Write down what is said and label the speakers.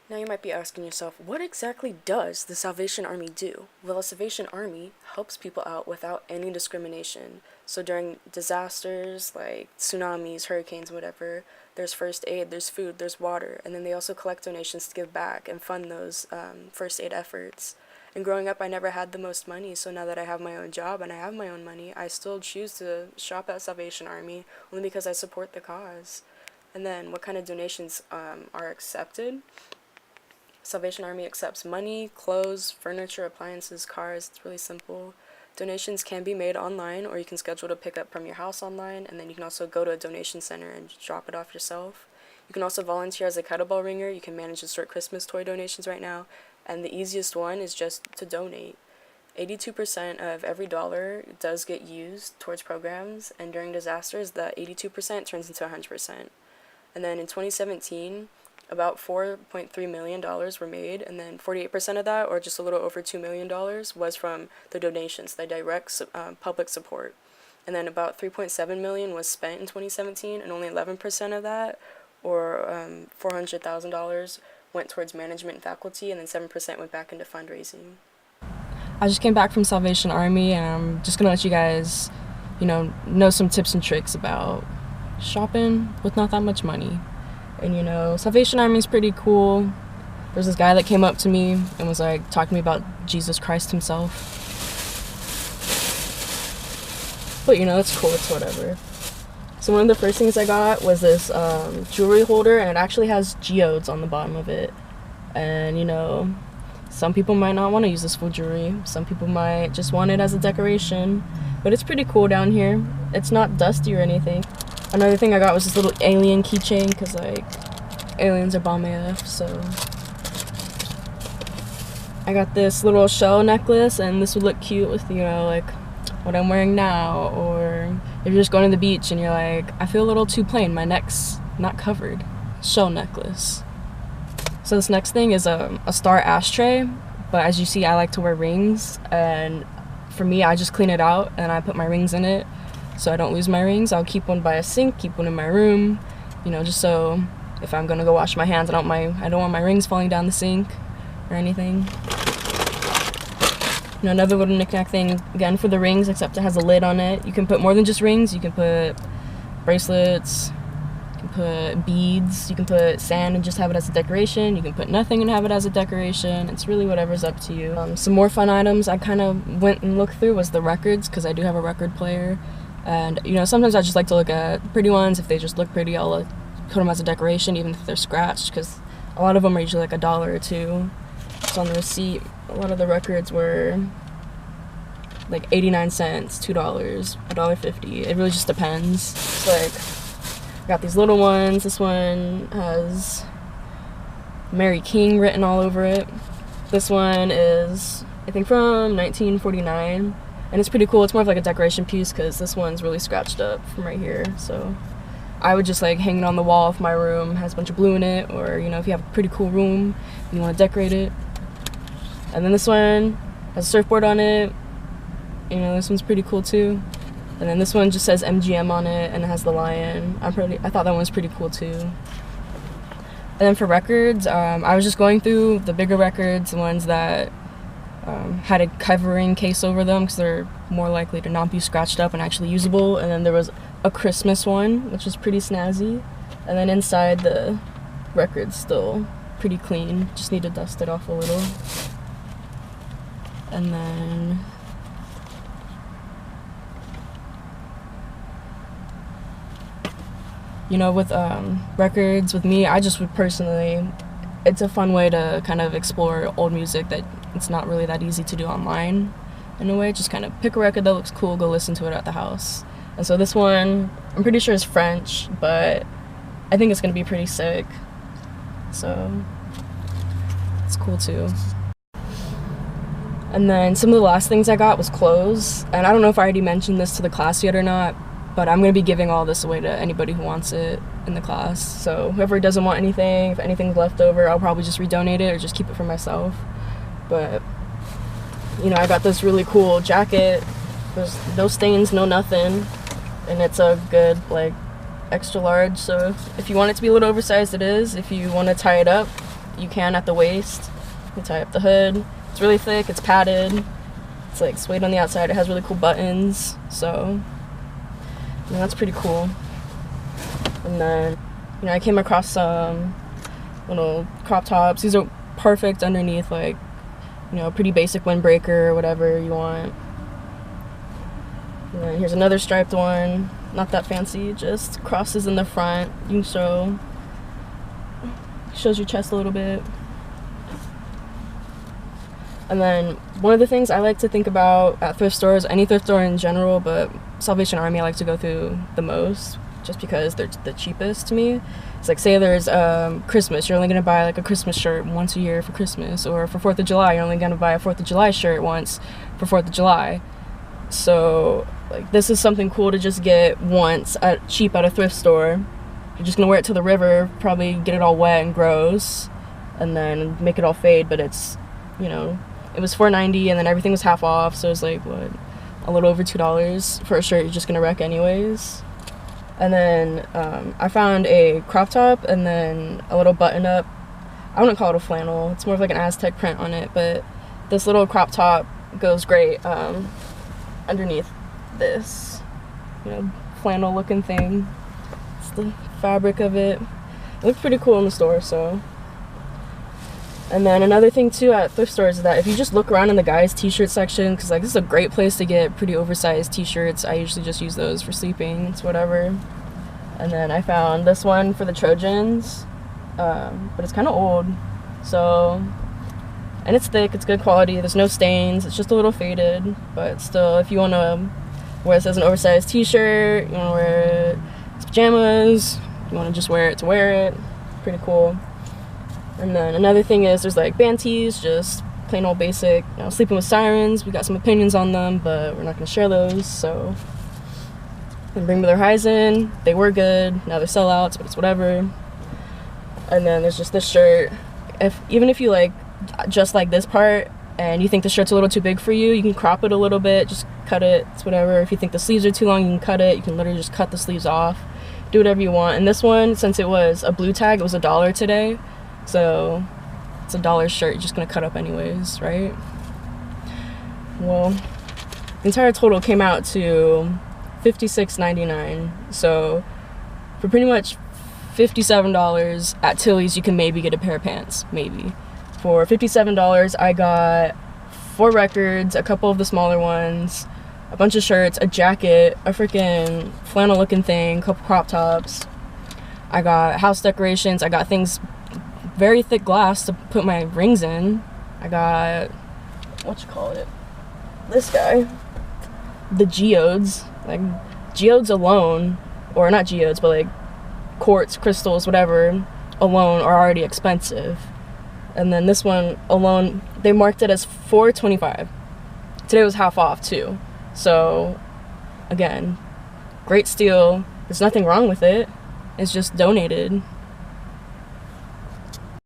Speaker 1: Now you might be asking yourself, what exactly does the Salvation Army do? Well, the Salvation Army helps people out without any discrimination. So during disasters like tsunamis, hurricanes, whatever, there's first aid, there's food, there's water, and then they also collect donations to give back and fund those first aid efforts. And growing up, I never had the most money, so now that I have my own job and I have my own money, I still choose to shop at Salvation Army only because I support the cause. And then, what kind of donations are accepted? Salvation Army accepts money, clothes, furniture, appliances, cars. It's really simple. Donations can be made online, or you can schedule to pick up from your house online, and then you can also go to a donation center and drop it off yourself. You can also volunteer as a kettlebell ringer. You can manage to sort Christmas toy donations right now, and the easiest one is just to donate. 82% of every dollar does get used towards programs, and during disasters, the 82% turns into 100%. And then in 2017, about $4.3 million were made, and then 48% of that, or just a little over $2 million, was from the donations, the direct public support. And then about 3.7 million was spent in 2017, and only 11% of that, or $400,000, went towards management and faculty, and then 7% went back into fundraising.
Speaker 2: I just came back from Salvation Army, and I'm just gonna let you guys, know some tips and tricks about shopping with not that much money. And Salvation Army is pretty cool. There's this guy that came up to me and was like talking to me about Jesus Christ himself. But it's cool, it's whatever. So one of the first things I got was this jewelry holder, and it actually has geodes on the bottom of it. And some people might not want to use this for jewelry. Some people might just want it as a decoration. But it's pretty cool down here. It's not dusty or anything. Another thing I got was this little alien keychain, because, aliens are bomb AF, so. I got this little shell necklace, and this would look cute with, what I'm wearing now, or if you're just going to the beach and you're like, I feel a little too plain, my neck's not covered. Shell necklace. So this next thing is a star ashtray, but as you see, I like to wear rings, and for me, I just clean it out, and I put my rings in it. So I don't lose my rings. I'll keep one by a sink, keep one in my room, just so if I'm gonna go wash my hands, I don't want my rings falling down the sink or anything. Another little knick-knack thing, again for the rings, except it has a lid on it. You can put more than just rings. You can put bracelets, you can put beads, you can put sand and just have it as a decoration. You can put nothing and have it as a decoration. It's really whatever's up to you. Some more fun items I kind of went and looked through was the records, because I do have a record player. And, sometimes I just like to look at pretty ones. If they just look pretty, I'll put them as a decoration, even if they're scratched, because a lot of them are usually like $1 or $2. So on the receipt, a lot of the records were like 89 cents, $2, $1.50. It really just depends. It's I got these little ones. This one has Mary King written all over it. This one is, I think, from 1949. And it's pretty cool. It's more of like a decoration piece, because this one's really scratched up from right here. So I would just hang it on the wall if my room has a bunch of blue in it, or if you have a pretty cool room and you want to decorate it. And then this one has a surfboard on it. This one's pretty cool too. And then this one just says MGM on it, and it has the lion. I thought that one was pretty cool too. And then for records, I was just going through the bigger records, the ones that had a covering case over them, because they're more likely to not be scratched up and actually usable. And then there was a Christmas one, which was pretty snazzy. And then inside, the record's still pretty clean. Just need to dust it off a little. And then with records, with me, I just would personally, it's a fun way to kind of explore old music that it's not really that easy to do online in a way. Just kind of pick a record that looks cool, go listen to it at the house. And so this one, I'm pretty sure is French, but I think it's gonna be pretty sick. So it's cool too. And then some of the last things I got was clothes. And I don't know if I already mentioned this to the class yet or not, but I'm gonna be giving all this away to anybody who wants it in the class. So whoever doesn't want anything, if anything's left over, I'll probably just redonate it or just keep it for myself. But I got this really cool jacket. There's no stains, no nothing, and it's a good extra large. So if you want it to be a little oversized, it is. If you want to tie it up, you can at the waist. You tie up the hood. It's really thick, it's padded. It's like suede on the outside. It has really cool buttons, so that's pretty cool. And then, I came across some little crop tops. These are perfect underneath, like, pretty basic windbreaker or whatever you want. And then here's another striped one. Not that fancy, just crosses in the front. You can shows your chest a little bit. And then one of the things I like to think about at thrift stores, any thrift store in general, but Salvation Army I like to go through the most, just because they're the cheapest to me. It's like, say there's Christmas, you're only gonna buy like a Christmas shirt once a year for Christmas, or for 4th of July, you're only gonna buy a 4th of July shirt once for 4th of July. So like, this is something cool to just get once cheap at a thrift store. You're just gonna wear it to the river, probably get it all wet and gross, and then make it all fade, but it's, it was $4.90, and then everything was half off, so it was like, what, a little over $2 for a shirt you're just gonna wreck anyways. And then I found a crop top and then a little button up. I wouldn't call it a flannel, it's more of like an Aztec print on it, but this little crop top goes great underneath this, flannel looking thing. It's the fabric of it. It looked pretty cool in the store, so. And then another thing too at thrift stores is that if you just look around in the guys t-shirt section, because like, this is a great place to get pretty oversized t-shirts. I usually just use those for sleeping, it's whatever. And then I found this one for the Trojans, but it's kind of old, so, and it's thick, it's good quality, there's no stains, it's just a little faded, but still, if you want to wear this as an oversized t-shirt, you want to wear it as pajamas, you want to just wear it to wear it, pretty cool. And then another thing is there's like band tees, just plain old basic, Sleeping with Sirens. We got some opinions on them, but we're not going to share those, so. And Bring Me the Horizon, they were good, now they're sellouts, but it's whatever. And then there's just this shirt. Even if you like just like this part and you think the shirt's a little too big for you, you can crop it a little bit, just cut it, it's whatever. If you think the sleeves are too long, you can cut it. You can literally just cut the sleeves off, do whatever you want. And this one, since it was a blue tag, it was $1 today. So it's $1 shirt, you're just gonna cut up anyways, right? Well, the entire total came out to $56.99. So for pretty much $57 at Tilly's, you can maybe get a pair of pants, maybe. For $57, I got 4 records, a couple of the smaller ones, a bunch of shirts, a jacket, a freaking flannel looking thing, a couple crop tops. I got house decorations, I got things, very thick glass to put my rings in. I got, this guy, the geodes. Like, geodes alone, or not geodes, but like quartz, crystals, whatever, alone are already expensive. And then this one alone, they marked it as $4.25. Today was half off too. So again, great steal. There's nothing wrong with it. It's just donated.